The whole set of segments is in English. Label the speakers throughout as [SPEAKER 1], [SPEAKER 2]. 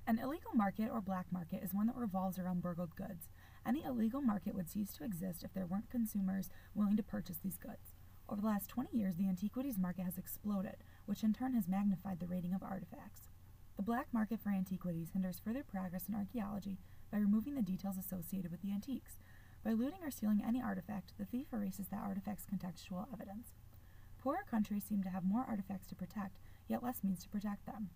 [SPEAKER 1] An illegal market or black market is one that revolves around burgled goods. Any illegal market would cease to exist if there weren't consumers willing to purchase these goods. Over the last 20 years, the antiquities market has exploded, which in turn has magnified the rating of artifacts. The black market for antiquities hinders further progress in archaeology by removing the details associated with the antiques. By looting or stealing any artifact, the thief erases that artifact's contextual evidence. Poorer countries seem to have more artifacts to protect, yet less means to protect them.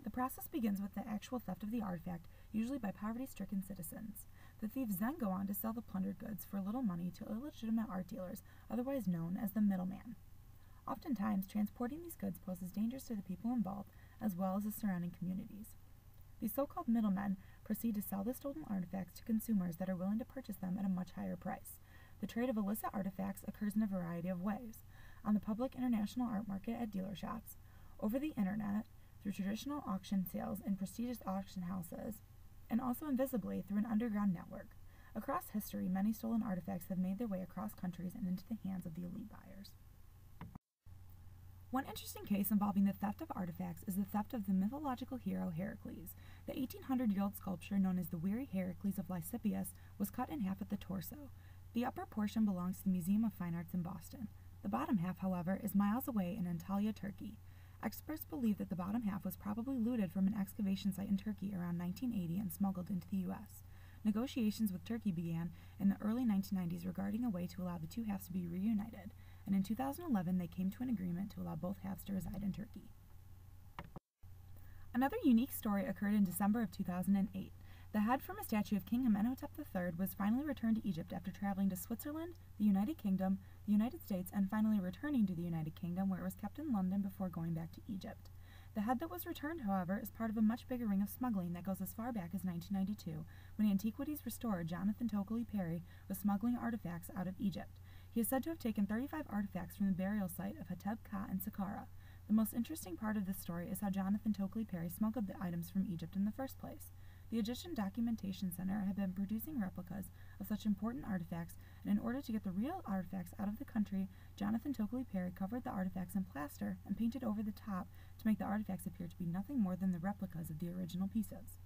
[SPEAKER 1] The process begins with the actual theft of the artifact, usually by poverty-stricken citizens. The thieves then go on to sell the plundered goods for little money to illegitimate art dealers, otherwise known as the middleman. Oftentimes, transporting these goods poses dangers to the people involved, as well as the surrounding communities. These so-called middlemen proceed to sell the stolen artifacts to consumers that are willing to purchase them at a much higher price. The trade of illicit artifacts occurs in a variety of ways: on the public international art market at dealer shops, over the internet, through traditional auction sales in prestigious auction houses, and also invisibly through an underground network. Across history, many stolen artifacts have made their way across countries and into the hands of the elite buyers. One interesting case involving the theft of artifacts is the theft of the mythological hero Heracles. The 1800-year-old sculpture known as the Weary Heracles of Lysippus was cut in half at the torso. The upper portion belongs to the Museum of Fine Arts in Boston. The bottom half, however, is miles away in Antalya, Turkey. Experts believe that the bottom half was probably looted from an excavation site in Turkey around 1980 and smuggled into the U.S. Negotiations with Turkey began in the early 1990s regarding a way to allow the two halves to be reunited, and in 2011 they came to an agreement to allow both halves to reside in Turkey. Another unique story occurred in December of 2008. The head from a statue of King Amenhotep III was finally returned to Egypt after traveling to Switzerland, the United Kingdom, the United States, and finally returning to the United Kingdom, where it was kept in London before going back to Egypt. The head that was returned, however, is part of a much bigger ring of smuggling that goes as far back as 1992, when antiquities restorer Jonathan Tokely Perry was smuggling artifacts out of Egypt. He is said to have taken 35 artifacts from the burial site of Hateb-Ka in Saqqara. The most interesting part of this story is how Jonathan Tokely Perry smuggled the items from Egypt in the first place. The Egyptian Documentation Center had been producing replicas of such important artifacts, and in order to get the real artifacts out of the country, Jonathan Tokely Perry covered the artifacts in plaster and painted over the top to make the artifacts appear to be nothing more than the replicas of the original pieces.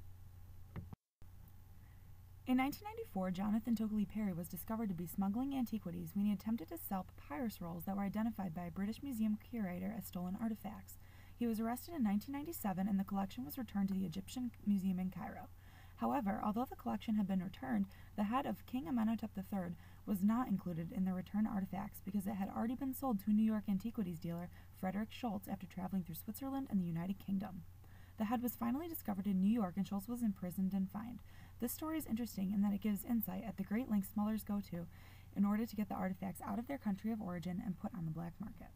[SPEAKER 1] In 1994, Jonathan Tokely Perry was discovered to be smuggling antiquities when he attempted to sell papyrus rolls that were identified by a British museum curator as stolen artifacts. He was arrested in 1997 and the collection was returned to the Egyptian Museum in Cairo. However, although the collection had been returned, the head of King Amenhotep III was not included in the returned artifacts because it had already been sold to a New York antiquities dealer, Frederick Schultz, after traveling through Switzerland and the United Kingdom. The head was finally discovered in New York and Schultz was imprisoned and fined. This story is interesting in that it gives insight at the great lengths smugglers go to in order to get the artifacts out of their country of origin and put on the black market.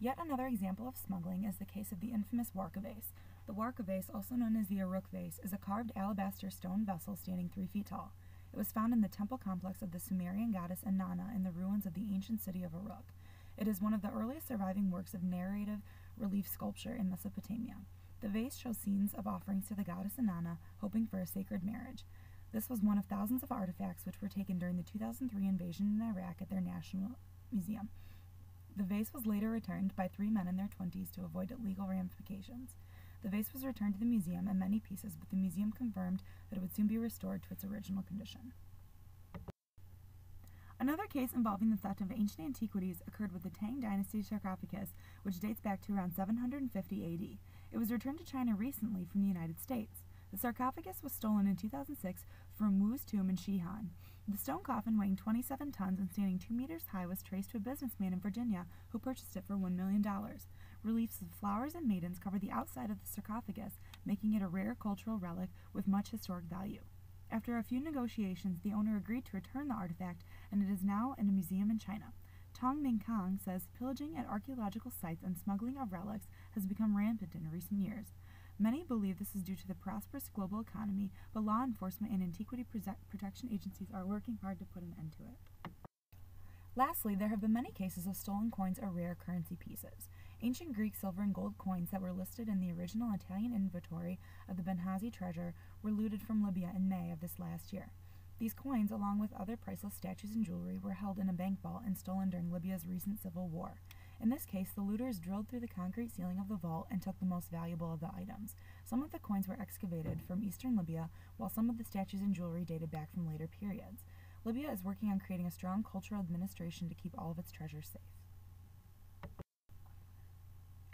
[SPEAKER 1] Yet another example of smuggling is the case of the infamous Warka vase. The Warka vase, also known as the Uruk vase, is a carved alabaster stone vessel standing 3 feet tall. It was found in the temple complex of the Sumerian goddess Inanna in the ruins of the ancient city of Uruk. It is one of the earliest surviving works of narrative relief sculpture in Mesopotamia. The vase shows scenes of offerings to the goddess Inanna, hoping for a sacred marriage. This was one of thousands of artifacts which were taken during the 2003 invasion in Iraq at their National Museum. The vase was later returned by 3 men in their 20s to avoid legal ramifications. The vase was returned to the museum in many pieces, but the museum confirmed that it would soon be restored to its original condition. Another case involving the theft of ancient antiquities occurred with the Tang Dynasty sarcophagus, which dates back to around 750 AD. It was returned to China recently from the United States. The sarcophagus was stolen in 2006 from Wu's tomb in Xi'an. The stone coffin, weighing 27 tons and standing 2 meters high, was traced to a businessman in Virginia who purchased it for $1 million. Reliefs of flowers and maidens cover the outside of the sarcophagus, making it a rare cultural relic with much historic value. After a few negotiations, the owner agreed to return the artifact, and it is now in a museum in China. Tong Mingkang says pillaging at archaeological sites and smuggling of relics has become rampant in recent years. Many believe this is due to the prosperous global economy, but law enforcement and antiquity protection agencies are working hard to put an end to it. Lastly, there have been many cases of stolen coins or rare currency pieces. Ancient Greek silver and gold coins that were listed in the original Italian inventory of the Benghazi treasure were looted from Libya in May of this last year. These coins, along with other priceless statues and jewelry, were held in a bank vault and stolen during Libya's recent civil war. In this case, the looters drilled through the concrete ceiling of the vault and took the most valuable of the items. Some of the coins were excavated from eastern Libya, while some of the statues and jewelry dated back from later periods. Libya is working on creating a strong cultural administration to keep all of its treasures safe.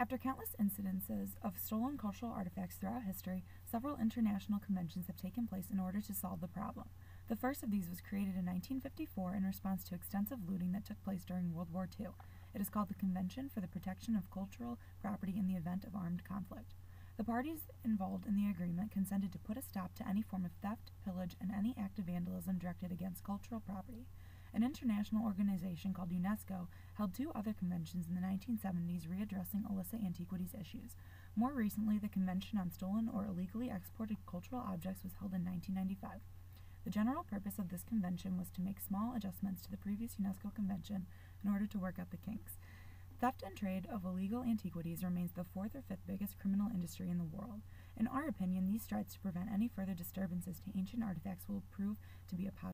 [SPEAKER 1] After countless incidences of stolen cultural artifacts throughout history, several international conventions have taken place in order to solve the problem. The first of these was created in 1954 in response to extensive looting that took place during World War II. It is called the Convention for the Protection of Cultural Property in the Event of Armed Conflict. The parties involved in the agreement consented to put a stop to any form of theft, pillage, and any act of vandalism directed against cultural property. An international organization called UNESCO held two other conventions in the 1970s readdressing illicit antiquities issues. More recently, the Convention on Stolen or Illegally Exported Cultural Objects was held in 1995. The general purpose of this convention was to make small adjustments to the previous UNESCO convention in order to work out the kinks. Theft and trade of illegal antiquities remains the fourth or fifth biggest criminal industry in the world. In our opinion, these strides to prevent any further disturbances to ancient artifacts will prove to be a positive